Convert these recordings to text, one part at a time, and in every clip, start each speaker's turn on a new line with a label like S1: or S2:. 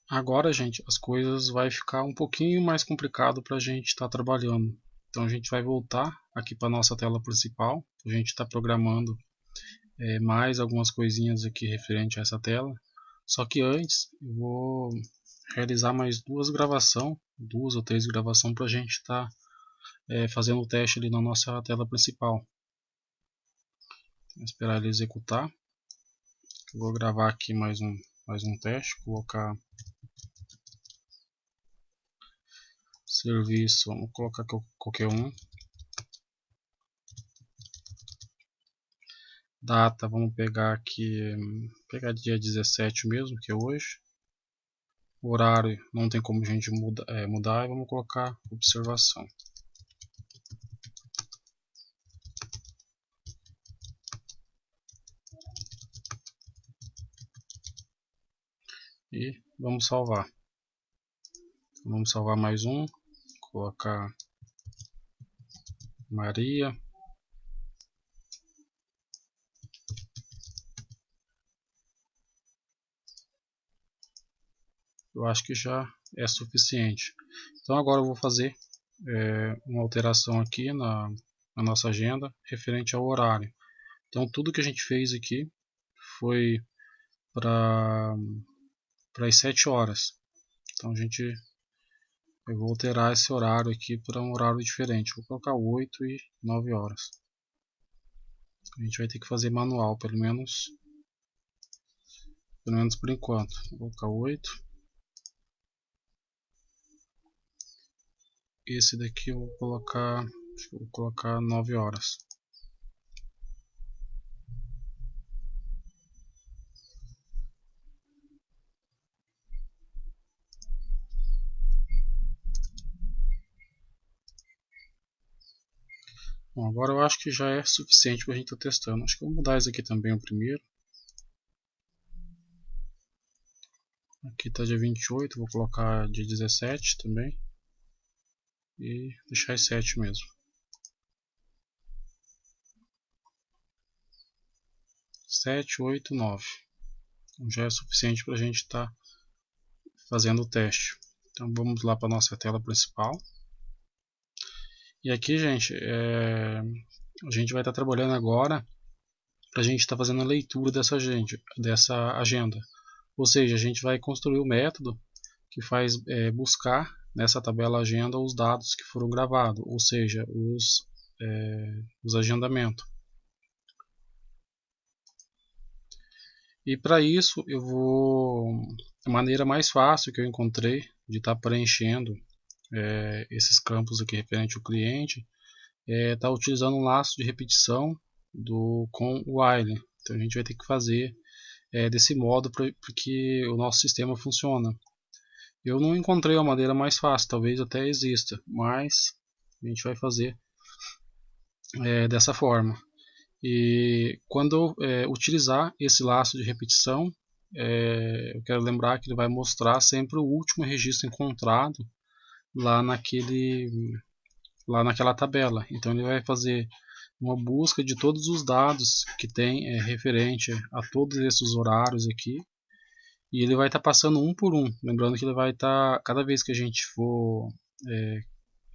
S1: Agora, gente, as coisas vai ficar um pouquinho mais complicado para a gente estar trabalhando. Então a gente vai voltar aqui para nossa tela principal. A gente está programando mais algumas coisinhas aqui referente a essa tela. Só que antes eu vou realizar mais duas ou três gravações para a gente estar fazendo o teste ali na nossa tela principal. Vou esperar ele executar. Eu vou gravar aqui mais um teste, colocar serviço, vamos colocar qualquer um. Data, vamos pegar aqui, pegar dia 17 mesmo, que é hoje. Horário, não tem como a gente mudar, e vamos colocar observação. E vamos salvar. Vamos salvar mais um, colocar Maria. Eu acho que já é suficiente. Então agora eu vou fazer uma alteração aqui na nossa agenda referente ao horário. Então tudo que a gente fez aqui foi para as 7 horas. Então eu vou alterar esse horário aqui para um horário diferente. Vou colocar 8 e 9 horas. A gente vai ter que fazer manual, pelo menos por enquanto. Vou colocar 8. Esse daqui eu vou colocar 9 horas. Bom, agora eu acho que já é suficiente para a gente estar testando. Acho que eu vou mudar isso aqui também o primeiro. Aqui está dia 28, vou colocar dia 17 também. E deixar as 7 mesmo. 7, 8, 9. Então já é suficiente para a gente estar fazendo o teste. Então vamos lá para a nossa tela principal. E aqui, gente, a gente vai estar trabalhando agora para a gente estar fazendo a leitura dessa agenda. Ou seja, a gente vai construir o método que faz buscar nessa tabela agenda os dados que foram gravados, ou seja, os agendamentos. E para isso a maneira mais fácil que eu encontrei de estar preenchendo esses campos aqui referente ao cliente está utilizando um laço de repetição com o while. Então a gente vai ter que fazer desse modo para que o nosso sistema funcione. Eu não encontrei uma maneira mais fácil, talvez até exista, mas a gente vai fazer dessa forma. E quando eu utilizar esse laço de repetição, eu quero lembrar que ele vai mostrar sempre o último registro encontrado lá naquela tabela. Então ele vai fazer uma busca de todos os dados que tem referente a todos esses horários aqui, e ele vai estar passando um por um. Lembrando que ele vai estar, cada vez que a gente for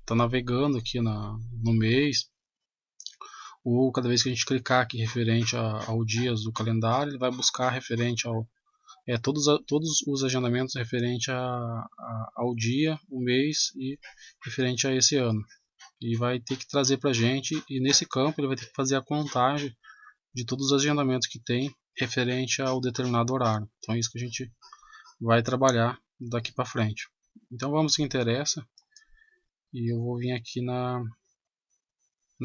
S1: tá navegando aqui no mês, ou cada vez que a gente clicar aqui referente ao dias do calendário, ele vai buscar referente todos os agendamentos referente ao dia, o mês e referente a esse ano. E vai ter que trazer para a gente, e nesse campo ele vai ter que fazer a contagem de todos os agendamentos que tem referente ao determinado horário. Então é isso que a gente vai trabalhar daqui para frente. Então vamos ao que interessa, e eu vou vir aqui na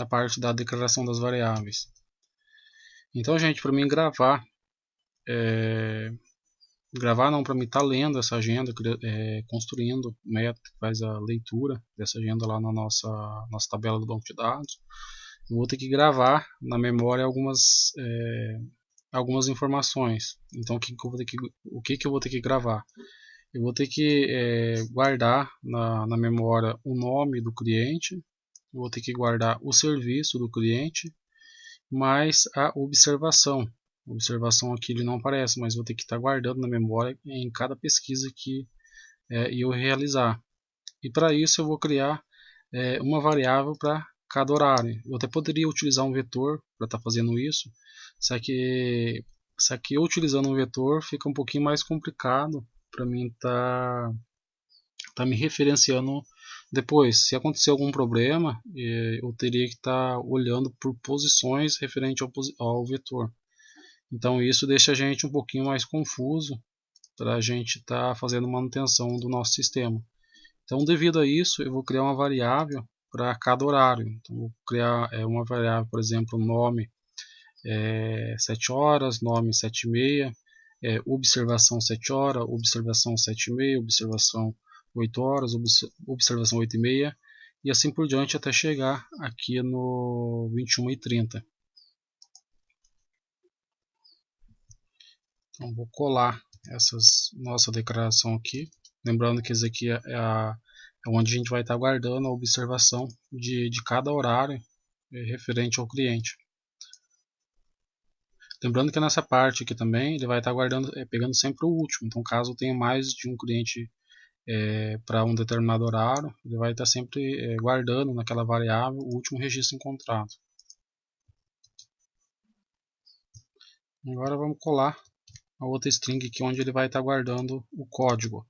S1: parte da declaração das variáveis. Então, gente, para mim gravar não, para mim estar lendo essa agenda, construindo o método que faz a leitura dessa agenda lá na nossa tabela do banco de dados, eu vou ter que gravar na memória algumas informações. Então, o que eu vou ter que gravar? Eu vou ter que guardar na memória o nome do cliente, eu vou ter que guardar o serviço do cliente, mais a observação. Observação aqui ele não aparece, mas vou ter que estar guardando na memória em cada pesquisa que eu realizar. E para isso eu vou criar uma variável para cada horário. Eu até poderia utilizar um vetor para estar fazendo isso, só que eu utilizando um vetor fica um pouquinho mais complicado para mim tá me referenciando depois. Se acontecer algum problema, eu teria que estar olhando por posições referente ao vetor. Então isso deixa a gente um pouquinho mais confuso para a gente estar fazendo manutenção do nosso sistema. Então, devido a isso, eu vou criar uma variável para cada horário. Então, vou criar uma variável, por exemplo, nome 7 horas, nome 7h30, observação 7 horas, observação 7h30, observação 8 horas, observação 8h30 e assim por diante até chegar aqui no 21h30. Então, vou colar nossa declaração aqui. Lembrando que esse aqui é onde a gente vai estar guardando a observação de cada horário referente ao cliente. Lembrando que nessa parte aqui também ele vai estar guardando, pegando sempre o último. Então, caso tenha mais de um cliente para um determinado horário, ele vai estar sempre guardando naquela variável o último registro encontrado. Agora vamos colar a outra string aqui onde ele vai estar guardando o código.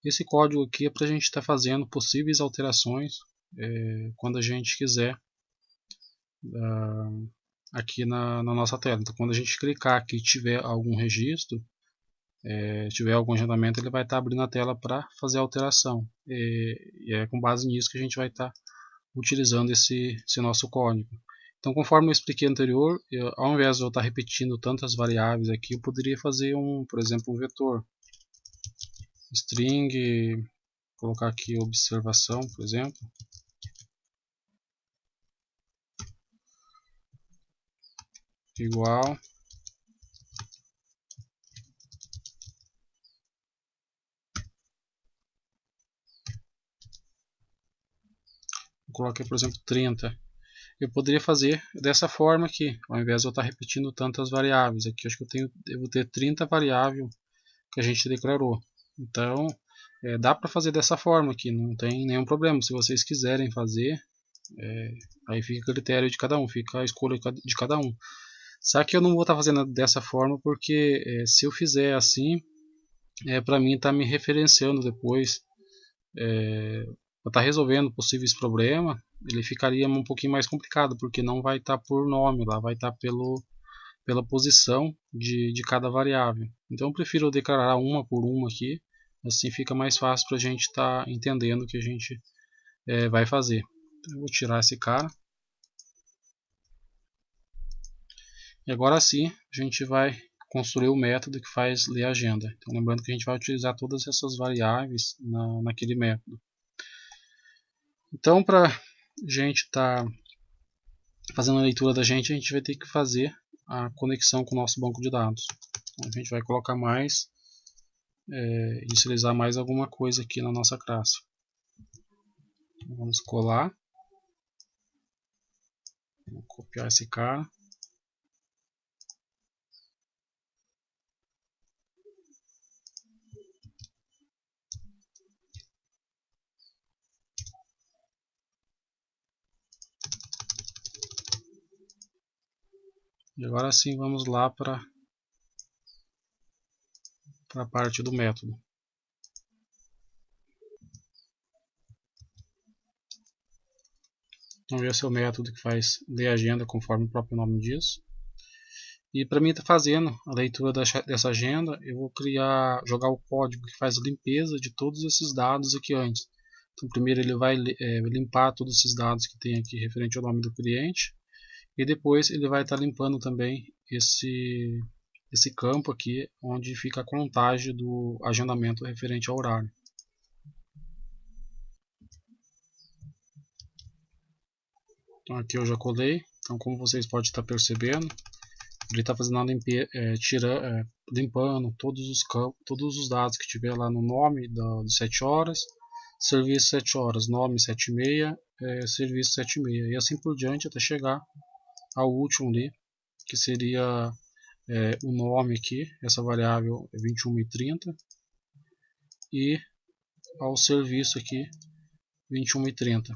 S1: Esse código aqui é para a gente estar fazendo possíveis alterações quando a gente quiser aqui na nossa tela. Então, quando a gente clicar aqui e tiver algum registro, tiver algum agendamento, ele vai estar abrindo a tela para fazer a alteração. E é com base nisso que a gente vai estar utilizando esse nosso código. Então, conforme eu expliquei anterior, ao invés de eu estar repetindo tantas variáveis aqui, eu poderia fazer por exemplo, um vetor. String, colocar aqui observação, por exemplo. Igual. Vou colocar, por exemplo, 30. Eu poderia fazer dessa forma aqui, ao invés de eu estar repetindo tantas variáveis. Aqui eu acho que eu vou ter 30 variáveis que a gente declarou. Então, dá para fazer dessa forma aqui, não tem nenhum problema. Se vocês quiserem fazer, aí fica a critério de cada um, fica a escolha de cada um. Só que eu não vou estar fazendo dessa forma porque se eu fizer assim, para mim está me referenciando depois, para estar resolvendo possíveis problemas, ele ficaria um pouquinho mais complicado, porque não vai estar por nome lá, vai estar pela posição de cada variável. Então eu prefiro declarar uma por uma aqui, assim fica mais fácil para a gente estar entendendo o que a gente vai fazer. Então, eu vou tirar esse cara. E agora sim a gente vai construir o método que faz ler a agenda. Então, lembrando que a gente vai utilizar todas essas variáveis naquele método. Então, para a gente estar fazendo a leitura da gente, a gente vai ter que fazer a conexão com o nosso banco de dados. Então, a gente vai colocar mais, inicializar mais alguma coisa aqui na nossa classe. Então, vamos colar. Vou copiar esse cara. E agora sim vamos lá para a parte do método. Então esse é o método que faz ler a agenda conforme o próprio nome diz. E para mim estar fazendo a leitura dessa agenda, eu vou jogar o código que faz a limpeza de todos esses dados aqui antes. Então primeiro ele vai limpar todos esses dados que tem aqui referente ao nome do cliente. E depois ele vai estar limpando também esse campo aqui, onde fica a contagem do agendamento referente ao horário. Então aqui eu já colei, então como vocês podem estar percebendo, ele está fazendo limpando todos os campos, todos os dados que tiver lá no nome de 7 horas, serviço 7 horas, nome 7h30, serviço 7h30 e assim por diante até chegar ao último ali, que seria o nome aqui, essa variável é 21.30, e ao serviço aqui 21.30.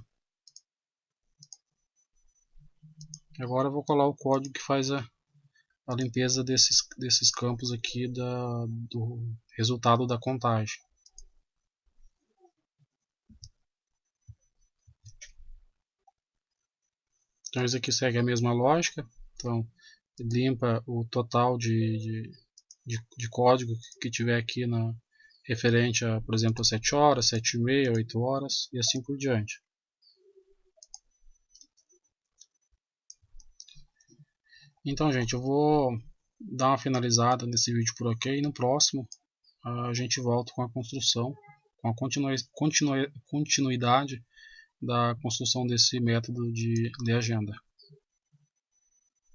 S1: Agora eu vou colar o código que faz a limpeza desses campos aqui do resultado da contagem. Então isso aqui segue a mesma lógica. Então limpa o total de código que tiver aqui referente a, por exemplo, 7 horas, 7h30, 8 horas e assim por diante. Então, gente, eu vou dar uma finalizada nesse vídeo por aqui, e no próximo a gente volta com a construção, com a continuidade da construção desse método de agenda.